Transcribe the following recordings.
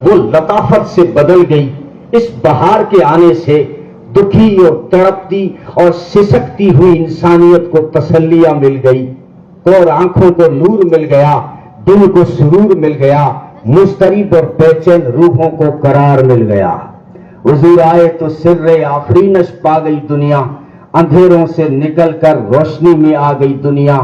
وہ لطافت سے بدل گئی۔ اس بہار کے آنے سے دکھی اور تڑپتی اور سسکتی ہوئی انسانیت کو تسلیاں مل گئی اور آنکھوں کو نور مل گیا، دل کو سرور مل گیا، مضطرب اور بے چین روحوں کو قرار مل گیا۔ حضور آئے تو سر آفرینش پا گئی دنیا، اندھیروں سے نکل کر روشنی میں آ گئی دنیا،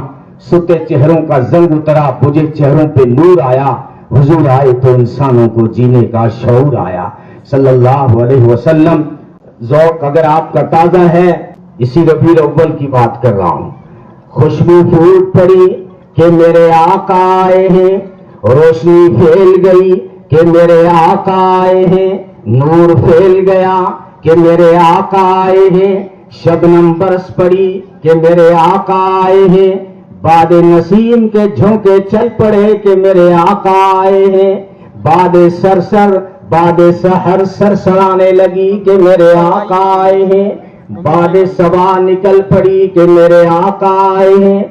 ستے چہروں کا زنگ اترا، بجھے چہروں پہ نور آیا۔ حضور آئے تو انسانوں کو جینے کا شعور آیا صلی اللہ علیہ وسلم۔ ذوق اگر آپ کا تازہ ہے، اسی ربیع الاول کی بات کر رہا ہوں۔ خوشبو پھوٹ پڑی کہ میرے آقا آئے ہیں، روشنی پھیل گئی کہ میرے آقا آئے ہیں، نور پھیل گیا کہ میرے آقا آئے ہیں، شبنم برس پڑی کہ میرے آقا آئے ہیں، باد نسیم کے جھونکے چل پڑے کہ میرے آقا آئے ہیں، باد سرسر باد سحر سرسرانے لگی کہ میرے آقا آئے ہیں، باد صبا نکل پڑی کہ میرے آقا آئے ہیں،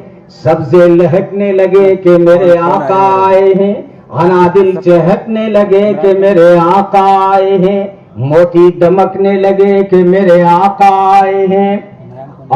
سبزے لہکنے لگے کہ میرے آقا آئے ہیں، انادل چہکنے لگے کہ میرے آقا آئے ہیں، موتی دمکنے لگے کہ میرے آقا آئے ہیں،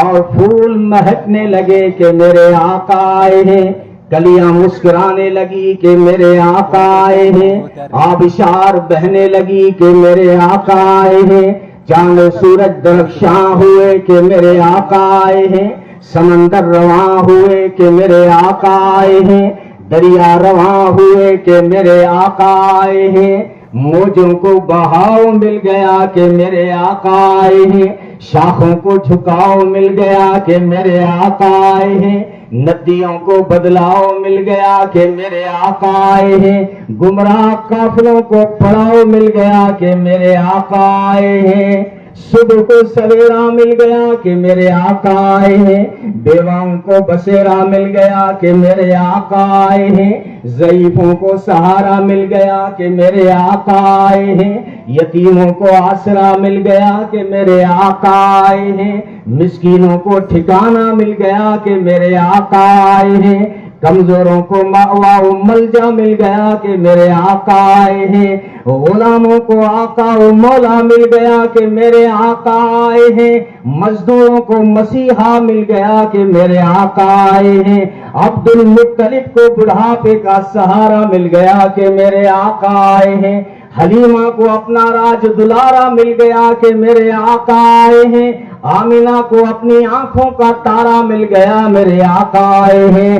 اور پھول مہکنے لگے کہ میرے آقا آئے ہیں، کلیاں مسکرانے لگی کہ میرے آقا آئے ہیں، آبشار بہنے لگی کہ میرے آقا آئے ہیں، چاند سورج درخشاں ہوئے کہ میرے آقا آئے ہیں، سمندر رواں ہوئے کہ میرے آقا آئے ہیں، دریا رواں ہوئے کہ میرے آقا آئے ہیں، موجوں کو بہاؤ مل گیا کہ میرے آقا آئے ہیں، شاخوں کو جھکاؤ مل گیا کہ میرے آقا آئے ہیں، ندیوں کو بدلاؤ مل گیا کہ میرے آقا آئے ہیں، گمراہ قافلوں کو پڑاؤ مل گیا کہ میرے آقا آئے ہیں، صبح کو سویرا مل گیا کہ میرے آقا آئے ہیں، بیواؤں کو بسیرا مل گیا کہ میرے آقا آئے ہیں، ضعیفوں کو سہارا مل گیا کہ میرے آقا آئے ہیں، یتیموں کو آسرا مل گیا کہ میرے آقا آئے ہیں، مسکینوں کو ٹھکانہ مل گیا کہ میرے آقا آئے ہیں، کمزوروں کو مأوا و ملجا مل گیا کہ میرے آقا آئے ہیں، غلاموں کو آقا و مولا مل گیا کہ میرے آقا آئے ہیں، مزدوروں کو مسیحا مل گیا کہ میرے آقا آئے ہیں، عبد المطلب کو بڑھاپے کا سہارا مل گیا کہ میرے آقا آئے ہیں، حلیمہ کو اپنا راج دلارا مل گیا کہ میرے آقا آئے ہیں، آمینہ کو اپنی آنکھوں کا تارا مل گیا میرے آقا آئے ہیں۔